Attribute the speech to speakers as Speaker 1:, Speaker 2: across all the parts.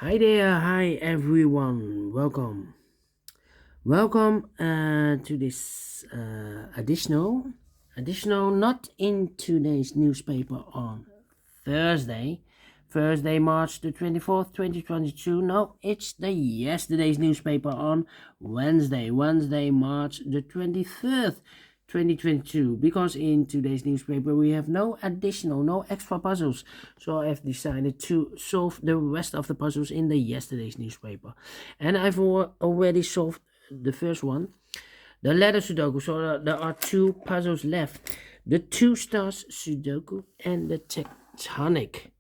Speaker 1: Hi there, hi everyone. Welcome to this additional not in today's newspaper on Thursday, Thursday, March the 24th, 2022. No, it's the yesterday's newspaper on Wednesday, March the 23rd, 2022. Because in today's newspaper we have no extra puzzles. So I've decided to solve the rest of the puzzles in the yesterday's newspaper. And I've already solved the first one, the letter Sudoku. So there are two puzzles left, the Two Stars Sudoku and the Tectonic.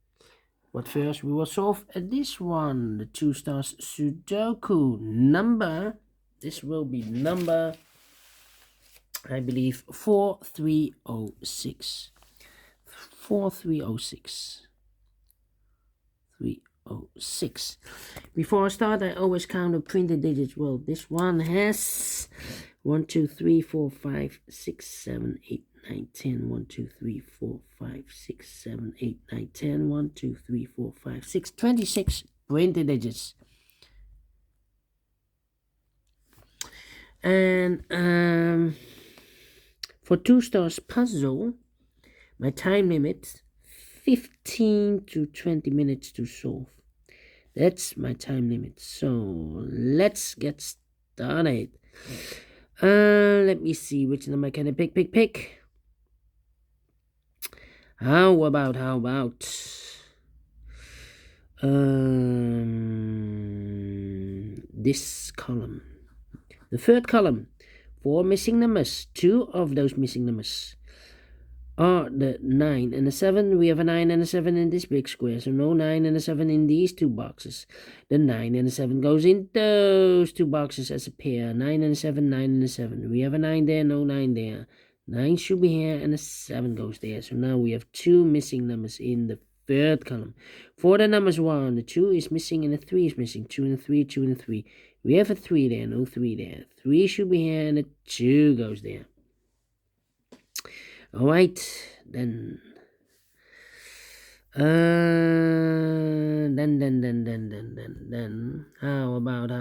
Speaker 1: But first we will solve this one, the Two Stars Sudoku. This will be number, I believe, 4306. 4306. 306. Before I start, I always count the printed digits. Well, this one has 1, 2, 3, 4, 5, 6, 7, 8, 9, 10. 1, 2, 3, 4, 5, 6, 7, 8, 9, 10. 1, 2, 3, 4, 5, 6, 26 printed digits. And for Two Stars puzzle, my time limit 15 to 20 minutes to solve. That's my time limit. So let's get started. Let me see which number can I pick. How about this column, the third column, 4 missing numbers. 2 of those missing numbers are the 9 and the 7. We have a 9 and a 7 in this big square, so no 9 and a 7 in these two boxes. The 9 and the 7 goes in those two boxes as a pair. 9 and a 7, 9 and a 7. We have a 9 there, no 9 there. 9 should be here and a 7 goes there. So now we have 2 missing numbers in the third column. For the numbers 1, the 2 is missing and the 3 is missing. 2 and a 3, 2 and a 3. We have a 3 there, no 3 there. 3 should be here and a 2 goes there. All right, then. Then. How about?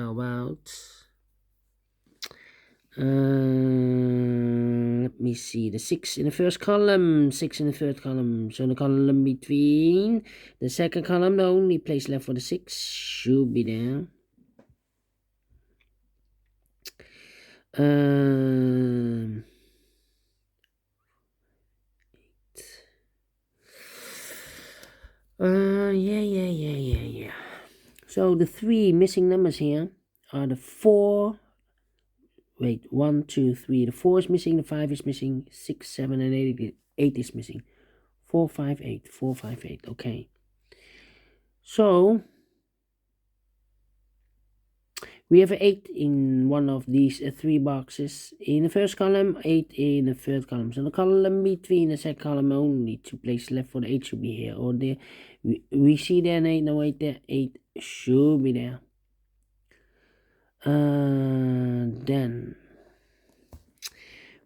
Speaker 1: Let me see. The 6 in the first column, 6 in the third column. So the column between the second column, the only place left for the 6 should be there. Yeah. So the 3 missing numbers here are the 4. Wait, 1, 2, 3. The 4 is missing, the 5 is missing, 6, 7, and 8 is missing. 4, 5, 8. 4, 5, 8. Okay. So we have 8 in one of these 3 boxes. In the first column, 8 in the third column. So the column between the second column, only 2 places left for the 8 should be here or there. We see there an 8, no 8 there. 8 should be there. Then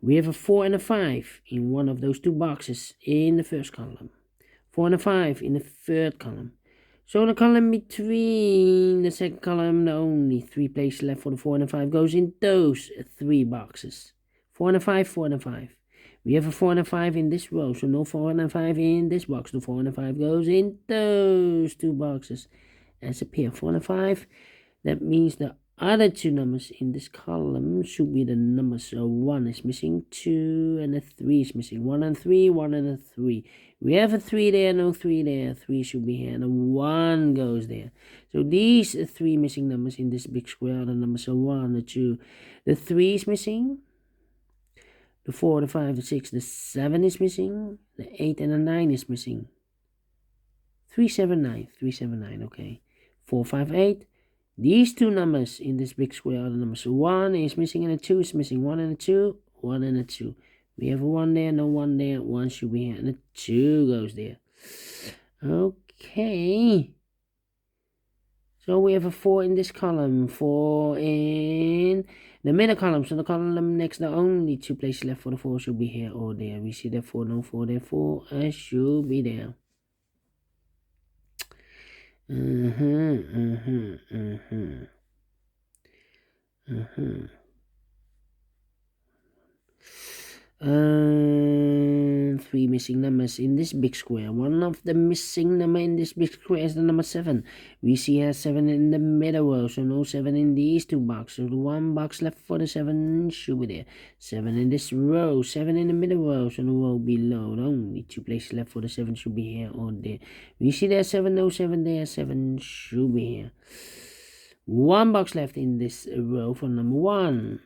Speaker 1: we have a 4 and a 5 in one of those 2 boxes in the first column. 4 and a 5 in the third column. So the column between the second column, the only 3 places left for the 4 and a 5 goes in those 3 boxes. 4 and a 5, 4 and a 5. We have a 4 and a 5 in this row, so no 4 and a 5 in this box. The 4 and a 5 goes in those 2 boxes as a pair. 4 and a 5. That means the other 2 numbers in this column should be the numbers. So 1 is missing, 2 and a 3 is missing. 1 and 3, 1 and a 3. We have a 3 there, no 3 there. 3 should be here and a 1 goes there. So these 3 missing numbers in this big square are the numbers. So 1, the 2, the 3 is missing. The 4, the 5, the 6, the 7 is missing. The 8 and the 9 is missing. 3, 7, 9. 3, 7, 9, okay. 4, 5, 8. These 2 numbers in this big square are the numbers. So 1 is missing and a 2 is missing. 1 and a 2, 1 and a 2. We have a 1 there, no 1 there. 1 should be here and a 2 goes there. Okay. So we have a 4 in this column. 4 in the middle column. So the column next, the only 2 places left for the 4 should be here or there. We see that 4, no 4 there. 4 should be there. Uh-huh, uh-huh, uh-huh, uh-huh. Three missing numbers in this big square. One of the missing number in this big square is the number 7. We see a 7 in the middle row, so no 7 in these two boxes. So the one box left for the 7 should be there. 7 in this row, 7 in the middle row, so the row below. The only two places left for the 7 should be here or there. We see there 7, no 7 there, 7 should be here. One box left in this row for number 1.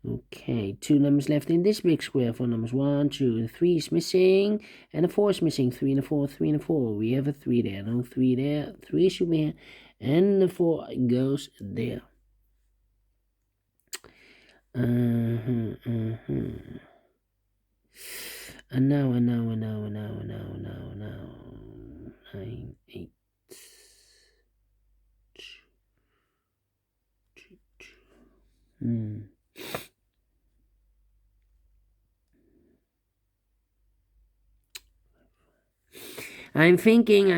Speaker 1: Okay, two numbers left in this big square. For numbers 1, 2, and 3 is missing, and a 4 is missing. 3 and a 4, 3 and a 4. We have a 3 there. No 3 there. 3 should be here, and the 4 goes there. And now. 9, 8. I'm thinking.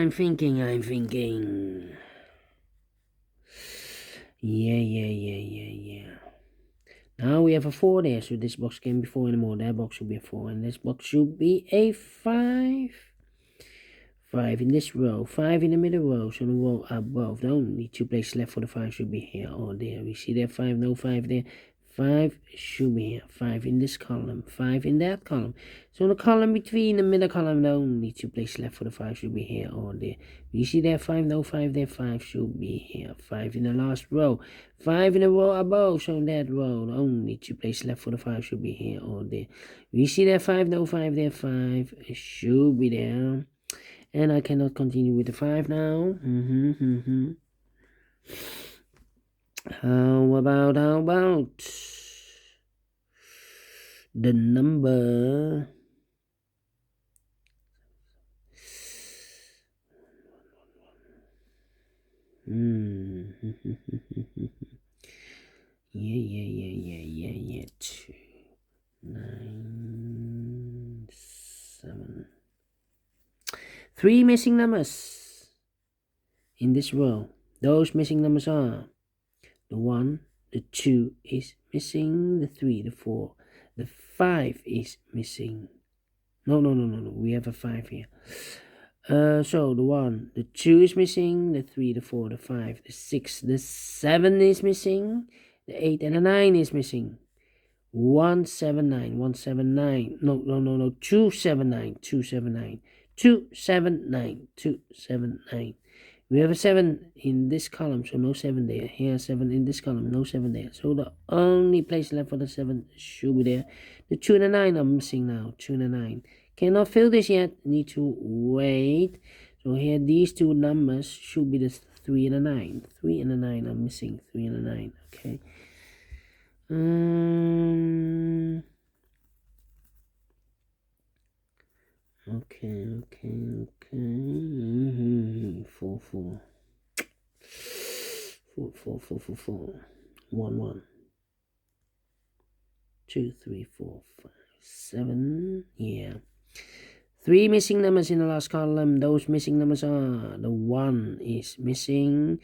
Speaker 1: Yeah. Now we have a 4 there, so this box can be 4 anymore. That box should be a 4, and this box should be a 5. 5 in this row, 5 in the middle row, so the row above. The only two places left for the 5 should be here or there. We see there 5, no 5 there. 5 should be here. 5 in this column, 5 in that column. So the column between the middle column, the only two places left for the 5 should be here or there. We see there 5, no 5 there. 5 should be here. 5 in the last row, 5 in the row above. So that row, the only two places left for the 5 should be here or there. We see there 5, no 5 there. 5 should be there. And I cannot continue with the 5 now. How about the number yeah. 2, 9, 7. 3 missing numbers in this row. Those missing numbers are the 1, the 2 is missing, the 3, the 4, the 5 is missing. No. We have a 5 here. So the 1, the 2 is missing, the 3, the 4, the 5, the 6, the 7 is missing, the 8 and the 9 is missing. 179. No, 279. We have a 7 in this column, so no 7 there. Here, 7 in this column, no 7 there. So the only place left for the 7 should be there. The 2 and the 9 are missing now. 2 and the 9. Cannot fill this yet. Need to wait. So here, these two numbers should be the 3 and the 9. 3 and the 9 are missing. 3 and the 9. Okay. Okay. 4. 1. 2, 3, 4, 5, 7. Yeah. 3 missing numbers in the last column. Those missing numbers are the 1 is missing,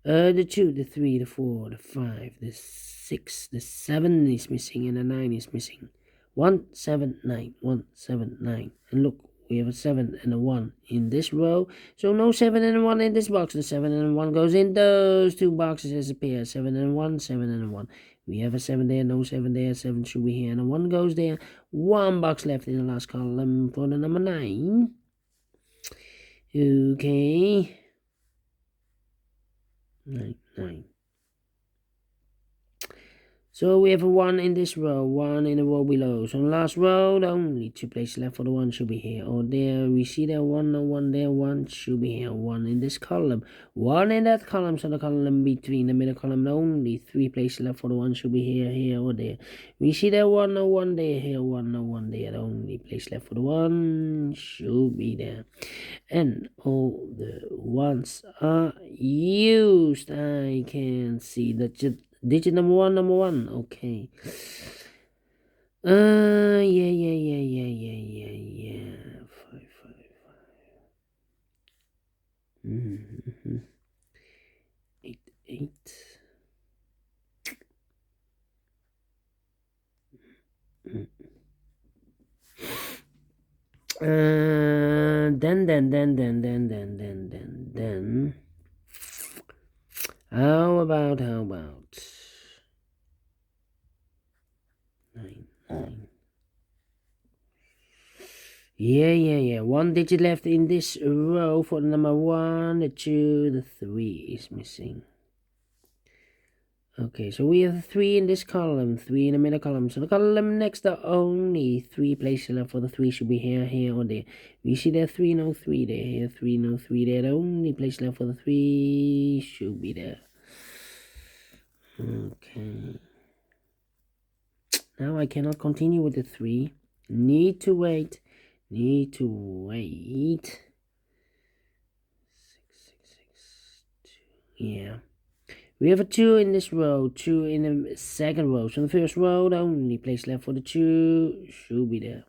Speaker 1: the 2, the 3, the 4, the 5, the 6, the 7 is missing, and the 9 is missing. 179. And look, we have a 7 and a 1 in this row. So no 7 and a 1 in this box. The 7 and a 1 goes in those two boxes as a pair. 7 and a 1, 7 and a 1. We have a 7 there, no 7 there. 7 should be here, and a 1 goes there. One box left in the last column for the number 9. Okay. 9. So we have a 1 in this row, 1 in the row below. So in the last row, the only two places left for the 1 should be here or there. We see there 1, no 1 there, 1 should be here. 1 in this column, 1 in that column. So the column between the middle column, the only 3 places left for the 1 should be here or there. We see there 1, no 1 there, here 1, no 1 there. The only place left for the 1 should be there. And all the 1s are used. I can see that digit number one. Okay. Yeah. 5. 8, 8. Then. How about 9, 9. Yeah. One digit left in this row for the number 1, the 2, the 3 is missing. Okay, so we have a 3 in this column, 3 in the middle column. So the column next to only 3 places left for the 3 should be here, or there. We see there 3, no 3 there, here 3, no 3 there. The only place left for the 3 should be there. Okay. Now I cannot continue with the 3. Need to wait. 6, 6, 6, 2. Yeah. We have a 2 in this row, 2 in the second row. So in the first row, the only place left for the 2 should be there.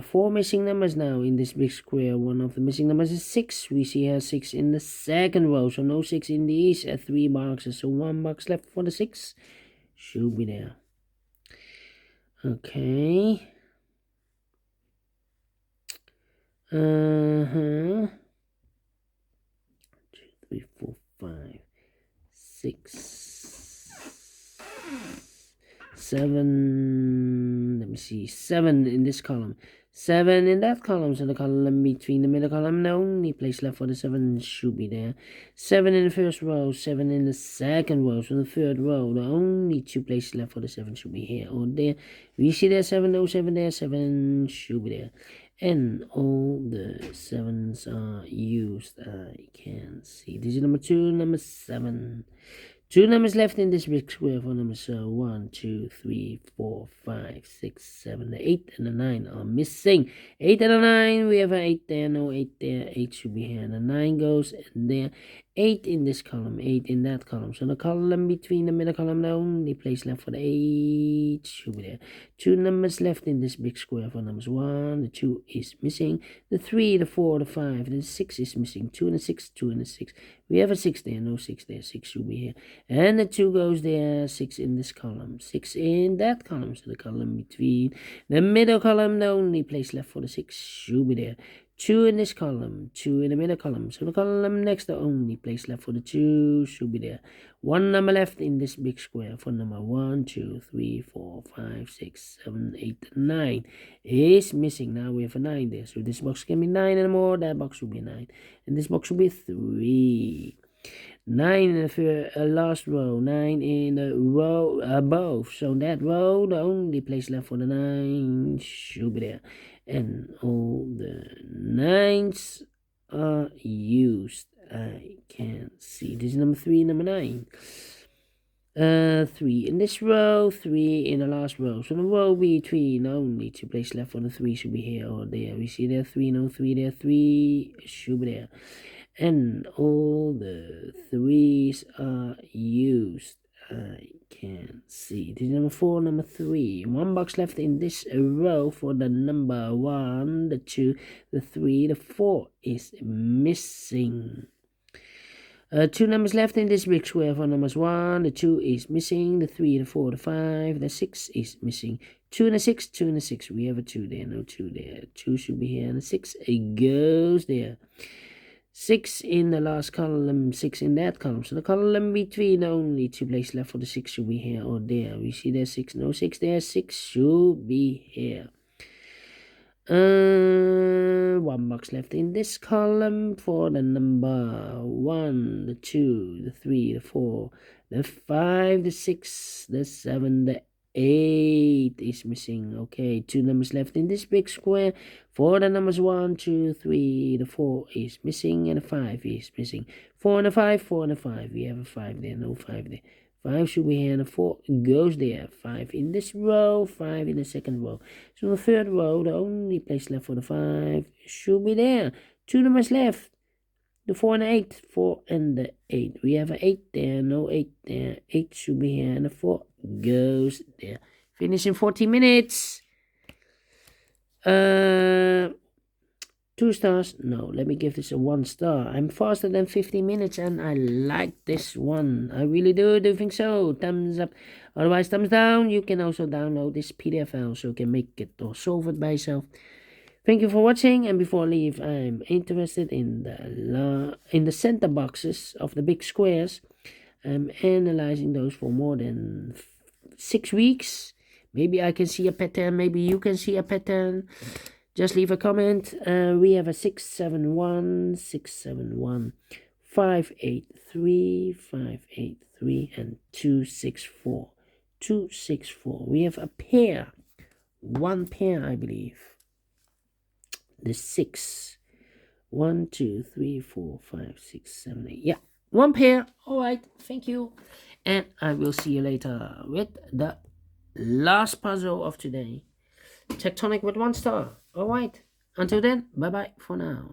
Speaker 1: 4 missing numbers now in this big square. One of the missing numbers is 6. We see here 6 in the second row. So no 6 in these 3 boxes. So 1 box left for the 6 should be there. Okay. 2, 3, 4, 5, 6, 7. Let me see. 7 in this column. 7 in that column. So the column between the middle column, the only place left for the 7 should be there. 7 in the first row, 7 in the second row. So the third row, the only 2 places left for the 7 should be here or there. We see there 7, no 7 there, 7 should be there. And all the 7s are used. I can see. This is number 2, number 7. 2 numbers left in this big square for numbers 1, 2, 3, 4, 5, 6, 7, 8, and the 9 are missing. 8 and a 9, we have an 8 there, no 8 there. 8 should be here, and the 9 goes in there. 8 in this column, 8 in that column. So the column between the middle column, the only place left for the 8 should be there. 2 numbers left in this big square for numbers 1, the 2 is missing. The 3, the 4, the 5, the 6 is missing. 2 and the 6, 2 and the 6. We have a 6 there, no 6 there. 6 should be here. And the 2 goes there, 6 in this column, 6 in that column. So the column between the middle column, the only place left for the 6 should be there. 2 in this column, 2 in the middle column. So the column next, the only place left for the 2 should be there. 1 number left in this big square for number 1, 2, 3, 4, 5, 6, 7, 8, 9 is missing. Now we have a 9 there. So this box can be 9 and more. That box will be 9. And this box will be 3. 9 in the last row, 9 in the row above. So that row, the only place left for the 9 should be there. And all the 9s are used. I can see. This is number 3, number 9. 3 in this row, 3 in the last row. So the row between only 2 places left for the 3 should be here or there. We see there 3, no 3 there, 3 should be there. And all the 3s are used. I can see. This is number 4, number 3. 1 box left in this row for the number 1, the 2, the 3, the 4 is missing. 2 numbers left in this big square for numbers 1, the 2 is missing, the 3, the 4, the 5, the 6 is missing. 2 and a 6, 2 and a 6. We have a 2 there, no 2 there. 2 should be here, and the 6 it goes there. 6 in the last column, 6 in that column. So the column between only 2 places left for the 6 should be here or there. We see there's 6, no 6 there, 6 should be here. 1 box left in this column for the number 1, the 2, the 3, the 4, the 5, the 6, the 7, the 8 is missing. Okay, 2 numbers left in this big square for the numbers 1, 2, 3, the 4 is missing, and the 5 is missing. 4 and a 5, 4 and a 5. We have a 5 there, no 5 there. 5 should be here, and a 4 goes there. 5 in this row, 5 in the second row. So the third row, the only place left for the 5 should be there. 2 numbers left. The 4 and the 8, 4 and the 8. We have an 8 there, no 8 there. 8 should be here, and the 4 goes there. Finish in 40 minutes. 2 stars? No, let me give this a 1 star. I'm faster than 50 minutes and I like this one. I really do think so. Thumbs up. Otherwise, thumbs down. You can also download this PDF file so you can make it or solve it by yourself. Thank you for watching, and before I leave, I'm interested in the center boxes of the big squares. I'm analyzing those for more than 6 weeks. Maybe I can see a pattern, maybe you can see a pattern. Just leave a comment. We have a 671, 671, 583, 583, and 264. 264. We have a pair. One pair, I believe. The 6. 1, 2, 3, 4, 5, 6, 7, 8. Yeah, one pair. All right, thank you. And I will see you later with the last puzzle of today. Tectonic with 1 star. All right. Until then, bye-bye for now.